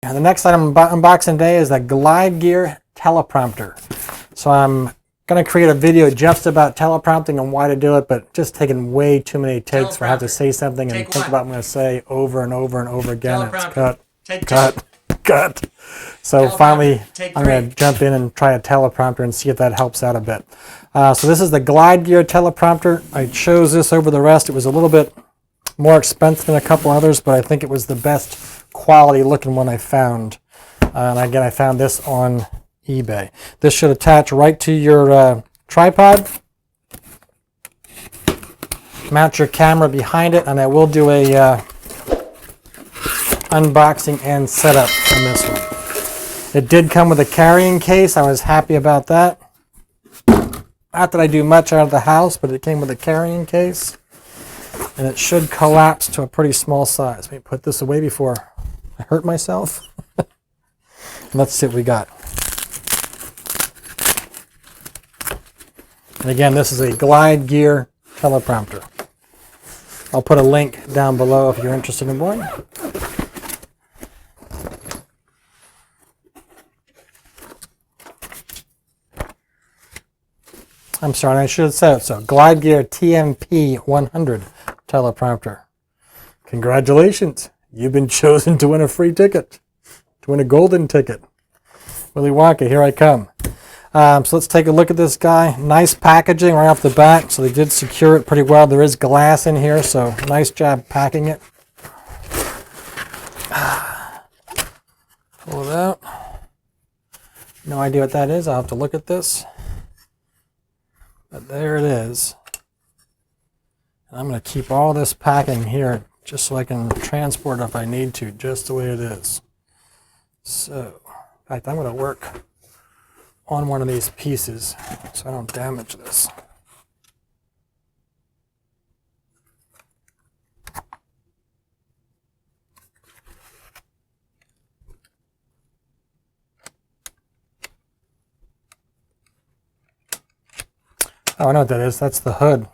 And the next item I'm unboxing today is the Glide Gear Teleprompter. So I'm going to create a video just about teleprompting and why to do it, but just taking way too many takes where I have to say something and think about what I'm going to say over and over and over again. It's cut. So finally, I'm going to jump in and try a teleprompter and see if that helps out a bit. So this is the Glide Gear Teleprompter. I chose this over the rest. It was a little bit more expensive than a couple others, but I think it was the best quality looking one I found. And again, I found this on eBay. This should attach right to your tripod. Mount your camera behind it, and I will do a unboxing and setup on this one. It did come with a carrying case. I was happy about that. Not that I do much out of the house, but it came with a carrying case. And it should collapse to a pretty small size. Let me put this away before I hurt myself. Let's see what we got. And again, this is a Glide Gear Teleprompter. I'll put a link down below if you're interested in one. I'm sorry, I should have said it. So, Glide Gear TMP100 teleprompter. Congratulations, you've been chosen to win a free ticket, to win a golden ticket. Willy Wonka, here I come. So let's take a look at this guy. Nice packaging right off the bat, so they did secure it pretty well. There is glass in here, so nice job packing it. Pull it out. No idea what that is. I'll have to look at this. But there it is. And I'm going to keep all this packing here just so I can transport it if I need to, just the way it is. So, in fact, I'm going to work on one of these pieces so I don't damage this. Oh, I know what that is. That's the hood.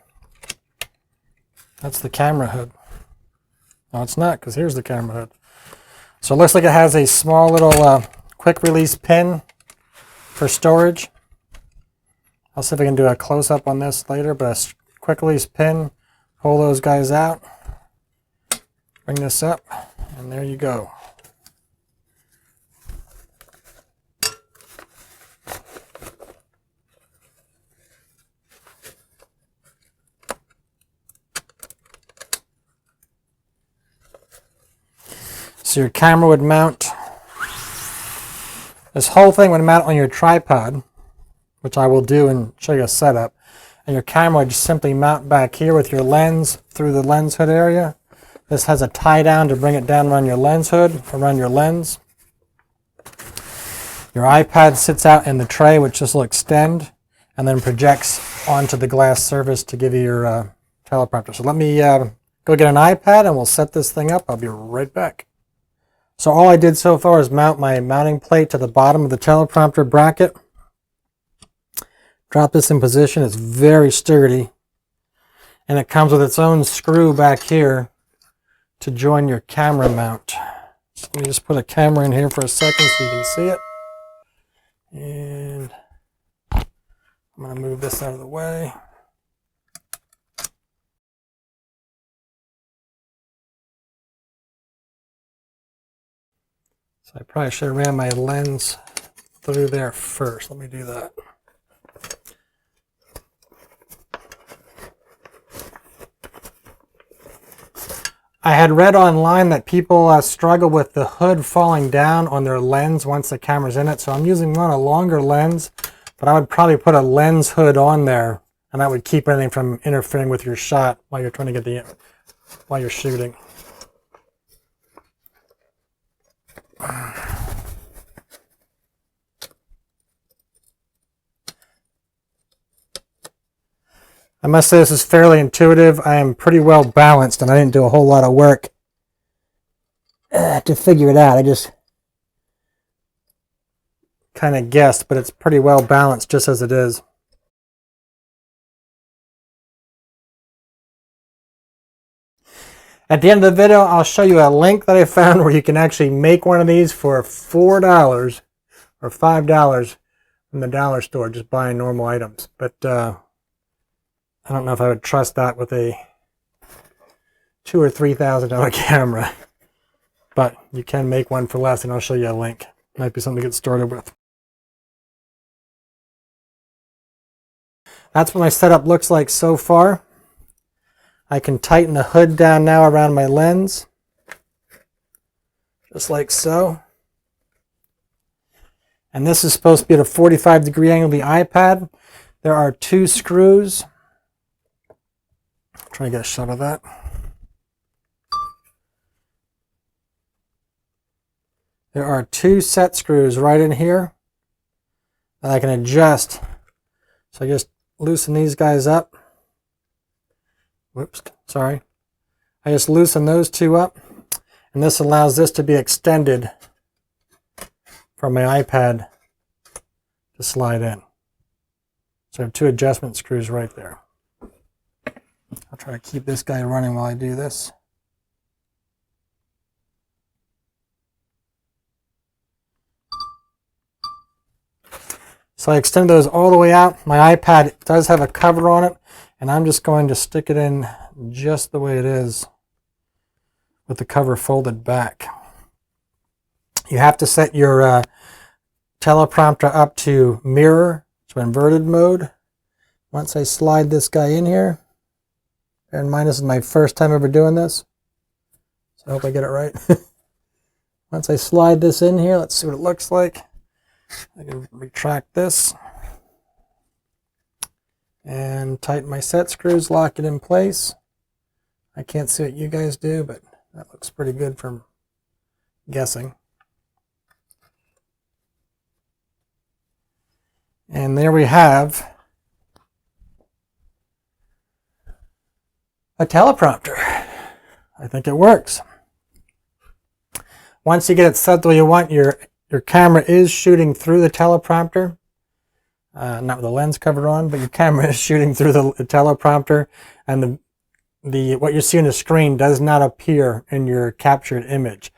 That's the camera hood. No, it's not, because here's the camera hood. So it looks like it has a small little quick release pin for storage. I'll see if I can do a close-up on this later, but a quick release pin. Pull those guys out. Bring this up, and there you go. So your camera would mount, this whole thing would mount on your tripod, which I will do and show you a setup. And your camera would just simply mount back here with your lens through the lens hood area. This has a tie down to bring it down around your lens hood, around your lens. Your iPad sits out in the tray, which this will extend and then projects onto the glass surface to give you your teleprompter. So let me go get an iPad and we'll set this thing up. I'll be right back. So all I did so far is mount my mounting plate to the bottom of the teleprompter bracket. Drop this in position. It's very sturdy. And it comes with its own screw back here to join your camera mount. So let me just put a camera in here for a second so you can see it. And I'm going to move this out of the way. So I probably should have ran my lens through there first. Let me do that. I had read online that people struggle with the hood falling down on their lens once the camera's in it. So I'm using a longer lens, but I would probably put a lens hood on there, and that would keep anything from interfering with your shot while you're trying to get while you're shooting. I must say this is fairly intuitive. I am pretty well balanced and I didn't do a whole lot of work to figure it out. I just kind of guessed, but it's pretty well balanced just as it is. At the end of the video, I'll show you a link that I found where you can actually make one of these for $4 or $5 from the dollar store, just buying normal items. But I don't know if I would trust that with a $2,000 or $3,000 camera. But you can make one for less, and I'll show you a link. Might be something to get started with. That's what my setup looks like so far. I can tighten the hood down now around my lens, just like so. And this is supposed to be at a 45-degree angle of the iPad. There are 2 screws. I'll try to get a shot of that. There are 2 set screws right in here that I can adjust. So I just loosen these guys up. Whoops, sorry. I just loosen those 2 up, and this allows this to be extended from my iPad to slide in. So I have 2 adjustment screws right there. I'll try to keep this guy running while I do this. So I extend those all the way out. My iPad does have a cover on it, and I'm just going to stick it in just the way it is with the cover folded back. You have to set your teleprompter up to mirror, so inverted mode. Once I slide this guy in here, bear in mind this is my first time ever doing this, so I hope I get it right. Once I slide this in here, let's see what it looks like. I can retract this and tighten my set screws, lock it in place. I can't see what you guys do, but that looks pretty good from guessing. And there we have a teleprompter. I think it works. Once you get it set the way you want, your camera is shooting through the teleprompter. Not with the lens cover on, but your camera is shooting through the teleprompter, and what you see on the screen does not appear in your captured image.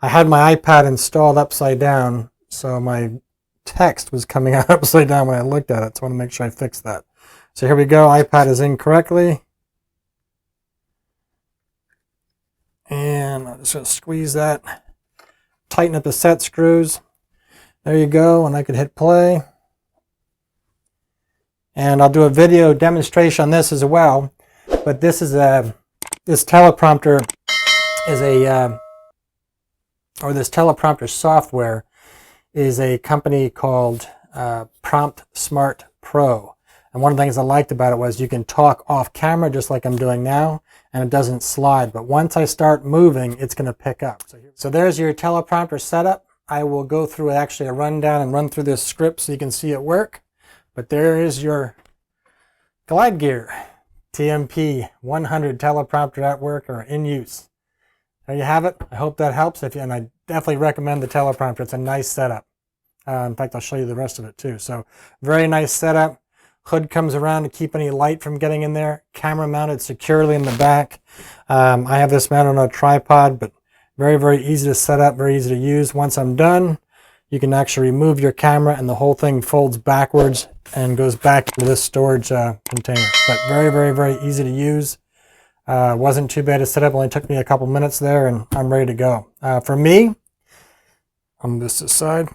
I had my iPad installed upside down, so my text was coming out upside down when I looked at it, so I want to make sure I fix that. So here we go, iPad is in correctly. And I'm just going to squeeze that, tighten up the set screws. There you go, and I could hit play. And I'll do a video demonstration on this as well. But this is this teleprompter is this teleprompter software is a company called Prompt Smart Pro. And one of the things I liked about it was you can talk off camera just like I'm doing now, and it doesn't slide. But once I start moving, it's going to pick up. So there's your teleprompter setup. I will go through actually a rundown and run through this script so you can see it work. But there is your Glide Gear TMP100 teleprompter at work or in use. There you have it. I hope that helps. And I definitely recommend the teleprompter. It's a nice setup. In fact, I'll show you the rest of it too. So very nice setup. Hood comes around to keep any light from getting in there. Camera mounted securely in the back. I have this mounted on a tripod, but very, very easy to set up, very easy to use. Once I'm done, you can actually remove your camera and the whole thing folds backwards and goes back into this storage container. But very, very, very easy to use. Wasn't too bad to set up. Only took me a couple minutes there and I'm ready to go. For me, on this side,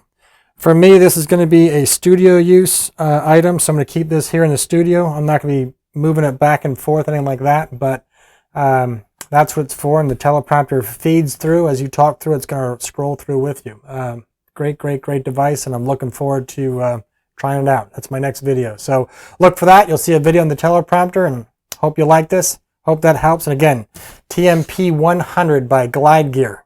for me, this is going to be a studio use item. So I'm going to keep this here in the studio. I'm not going to be moving it back and forth, anything like that. But that's what it's for. And the teleprompter feeds through. As you talk through, it's going to scroll through with you. Great, great, great device. And I'm looking forward to trying it out. That's my next video. So look for that. You'll see a video on the teleprompter, and hope you like this. Hope that helps. And again, TMP100 by Glide Gear.